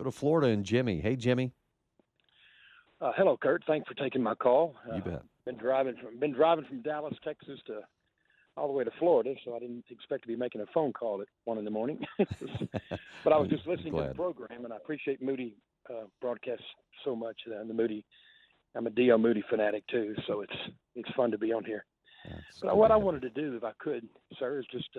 Go to Florida and Jimmy. Hey, Jimmy. Hello, Kurt. Thanks for taking my call. You bet. Been driving from Dallas, Texas, to all the way to Florida, so I didn't expect to be making a phone call at 1 in the morning. But I was just I'm listening to the glad. program, and I appreciate Moody broadcast so much. The Moody, I'm a D.L. Moody fanatic too, so it's fun to be on here. That's But good to what I have you. wanted to do, if I could, sir, is just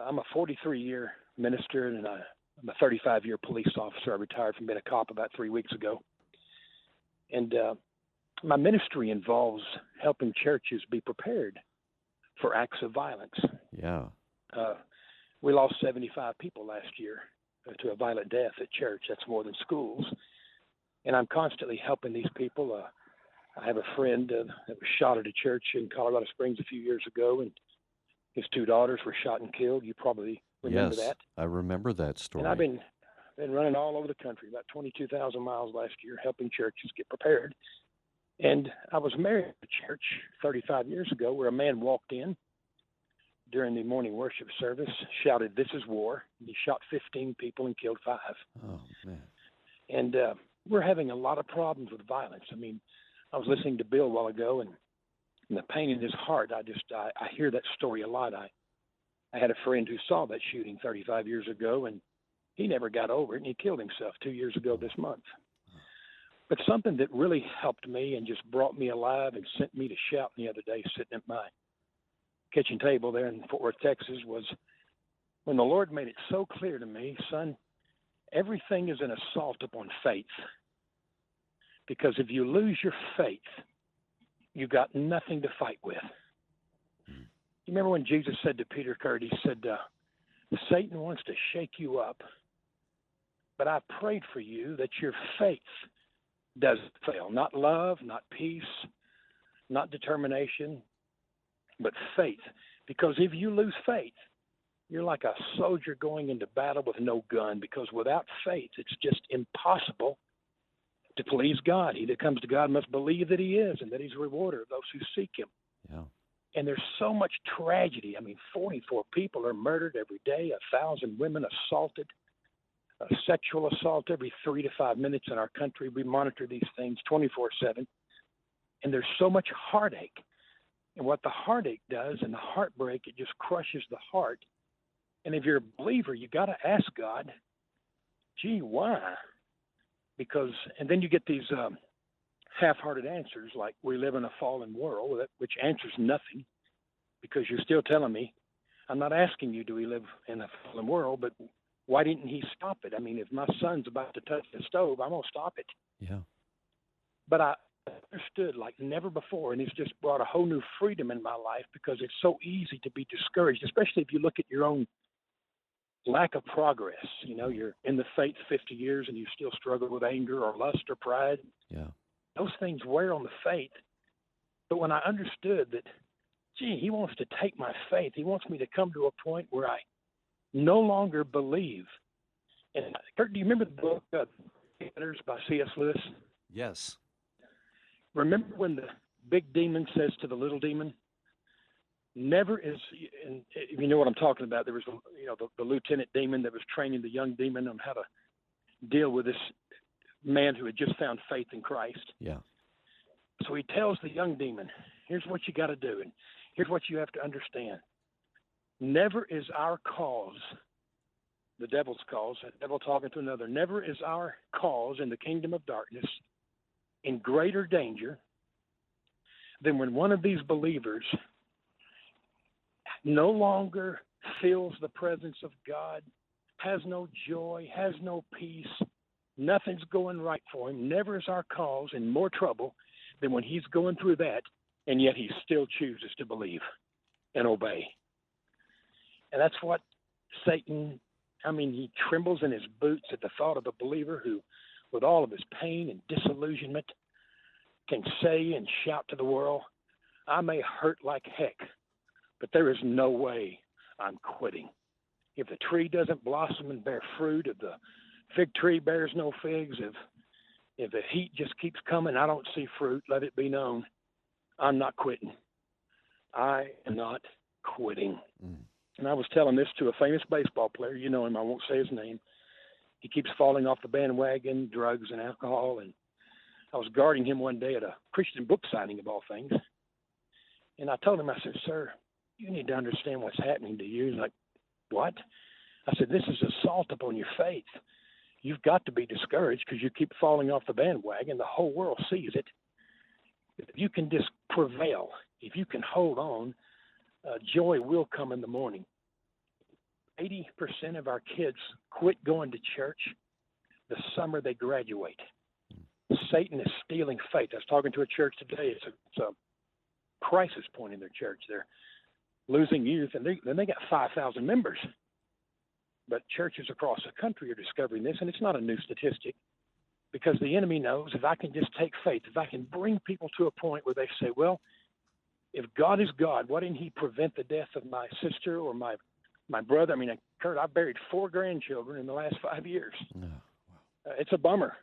I'm a 43-year minister, and I'm a 35-year police officer. I retired from being a cop about 3 weeks ago, and my ministry involves helping churches be prepared for acts of violence. Yeah. Uh, we lost 75 people last year to a violent death at church. That's more than schools. And I'm constantly helping these people. I have a friend that was shot at a church in Colorado Springs a few years ago, and his two daughters were shot and killed. You probably remember Yes, that. I remember that And I've story. been running all over the country, about 22,000 miles last year, helping churches get prepared. And I was married at a church 35 years ago where a man walked in during the morning worship service, shouted, "This is war." And he shot 15 people and killed five. Oh, man. And we're having a lot of problems with violence. I mean, I was listening to Bill a while ago, and the pain in his heart, I hear that story a lot. I had a friend who saw that shooting 35 years ago, and he never got over it, and he killed himself 2 years ago this month. But something that really helped me and just brought me alive and sent me to shouting the other day, sitting at my kitchen table there in Fort Worth, Texas, was when the Lord made it so clear to me, son, everything is an assault upon faith. Because if you lose your faith, you got nothing to fight with. Mm. You remember when Jesus said to Peter Kurt, he said, Satan wants to shake you up, but I prayed for you that your faith doesn't fail. Not love, not peace, not determination, but faith. Because if you lose faith, you're like a soldier going into battle with no gun, because without faith, it's just impossible to please God. He that comes to God must believe that he is and that he's a rewarder of those who seek him. Yeah. And there's so much tragedy. I mean, 44 people are murdered every day, 1,000 women assaulted, sexual assault every 3 to 5 minutes in our country. We monitor these things 24/7. And there's so much heartache. And what the heartache does and the heartbreak, it just crushes the heart. And if you're a believer, you got to ask God, gee, why? Because, and then you get these half-hearted answers like, we live in a fallen world, which answers nothing, because you're still telling me, I'm not asking you, do we live in a fallen world, but why didn't he stop it? I mean, if my son's about to touch the stove, I'm going to stop it. Yeah. But I understood like never before, and it's just brought a whole new freedom in my life, because it's so easy to be discouraged, especially if you look at your own lack of progress. You know, you're in the faith 50 years and you still struggle with anger or lust or pride. Yeah. Those things wear on the faith. But when I understood that, gee, he wants to take my faith, he wants me to come to a point where I no longer believe. And Kurt, do you remember the book Letters by C.S. Lewis? Yes. Remember when the big demon says to the little demon, never is, and if you know what I'm talking about, there was, the lieutenant demon that was training the young demon on how to deal with this man who had just found faith in Christ. Yeah. So he tells the young demon, here's what you got to do, and here's what you have to understand. Never is our cause, the devil's cause, the devil talking to another, never is our cause in the kingdom of darkness in greater danger than when one of these believers no longer feels the presence of God, has no joy, has no peace, nothing's going right for him. Never is our cause in more trouble than when he's going through that, and yet he still chooses to believe and obey. And that's what Satan, he trembles in his boots at the thought of a believer who, with all of his pain and disillusionment, can say and shout to the world, I may hurt like heck, but there is no way I'm quitting. If the tree doesn't blossom and bear fruit, if the fig tree bears no figs, if the heat just keeps coming, I don't see fruit, let it be known, I'm not quitting. I am not quitting. Mm. And I was telling this to a famous baseball player, you know him, I won't say his name. He keeps falling off the bandwagon, drugs and alcohol. And I was guarding him one day at a Christian book signing, of all things. And I told him, I said, sir, you need to understand what's happening to you. He's like, what? I said, this is assault upon your faith. You've got to be discouraged because you keep falling off the bandwagon. The whole world sees it. If you can just prevail, if you can hold on, joy will come in the morning. 80% of our kids quit going to church the summer they graduate. Satan is stealing faith. I was talking to a church today. It's a crisis point in their church. They're losing youth, and they got 5,000 members. But churches across the country are discovering this, and it's not a new statistic, because the enemy knows if I can just take faith, if I can bring people to a point where they say, well, if God is God, why didn't he prevent the death of my sister or my brother? I mean, Kurt, I buried 4 grandchildren in the last 5 years. No. It's a bummer.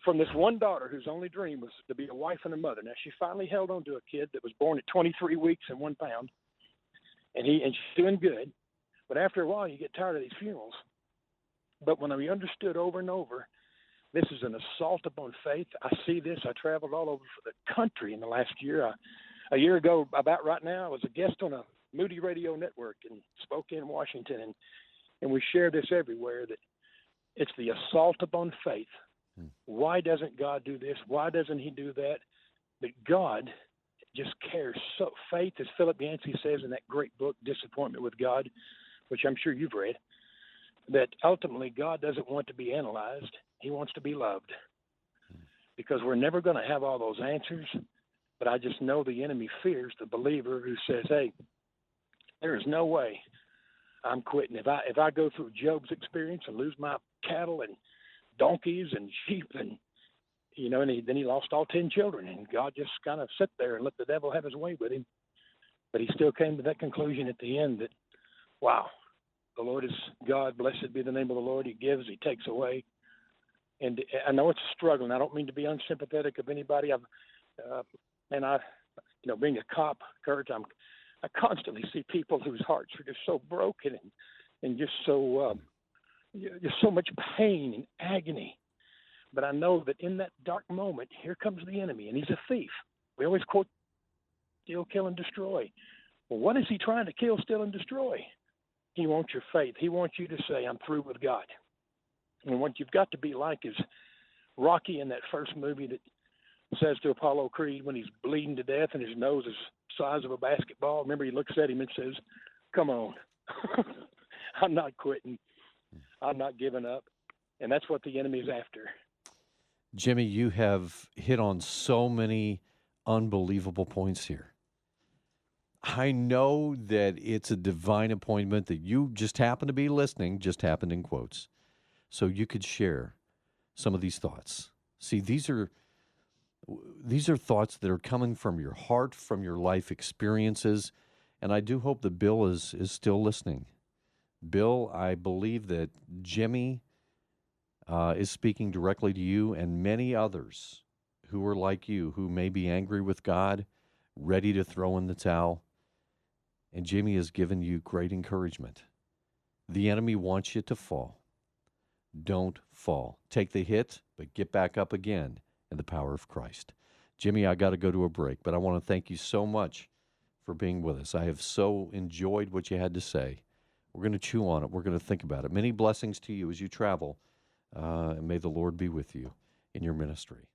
From this one daughter whose only dream was to be a wife and a mother. Now, she finally held on to a kid that was born at 23 weeks and 1 pound, and she's doing good. But after a while, you get tired of these funerals. But when we understood over and over, this is an assault upon faith. I see this. I traveled all over the country in the last year. A year ago, about right now, I was a guest on a Moody Radio network in Spokane, Washington, and we share this everywhere, that it's the assault upon faith. Why doesn't God do this? Why doesn't he do that? But God just cares. So faith, as Philip Yancey says in that great book, Disappointment with God, which I'm sure you've read, that ultimately God doesn't want to be analyzed. He wants to be loved, because we're never going to have all those answers. But I just know the enemy fears the believer who says, hey, there is no way I'm quitting. If I go through Job's experience and lose my cattle and donkeys and sheep, and then he lost all 10 children, and God just kind of sat there and let the devil have his way with him. But he still came to that conclusion at the end that, wow, the Lord is God. Blessed be the name of the Lord. He gives, he takes away. And I know it's a struggle, and I don't mean to be unsympathetic of anybody. Being a cop, Kurt, I constantly see people whose hearts are just so broken and just so much pain and agony. But I know that in that dark moment, here comes the enemy, and he's a thief. We always quote, steal, kill, and destroy. Well, what is he trying to kill, steal, and destroy? He wants your faith. He wants you to say, I'm through with God. And what you've got to be like is Rocky in that first movie that says to Apollo Creed when he's bleeding to death and his nose is the size of a basketball. Remember, he looks at him and says, come on. I'm not quitting. I'm not giving up. And that's what the enemy is after. Jimmy, you have hit on so many unbelievable points here. I know that it's a divine appointment that you just happen to be listening, just happened in quotes, so you could share some of these thoughts. See, these are thoughts that are coming from your heart, from your life experiences, and I do hope that Bill is still listening. Bill, I believe that Jimmy is speaking directly to you and many others who are like you, who may be angry with God, ready to throw in the towel. And Jimmy has given you great encouragement. The enemy wants you to fall. Don't fall. Take the hit, but get back up again in the power of Christ. Jimmy, I got to go to a break, but I want to thank you so much for being with us. I have so enjoyed what you had to say. We're going to chew on it. We're going to think about it. Many blessings to you as you travel, and may the Lord be with you in your ministry.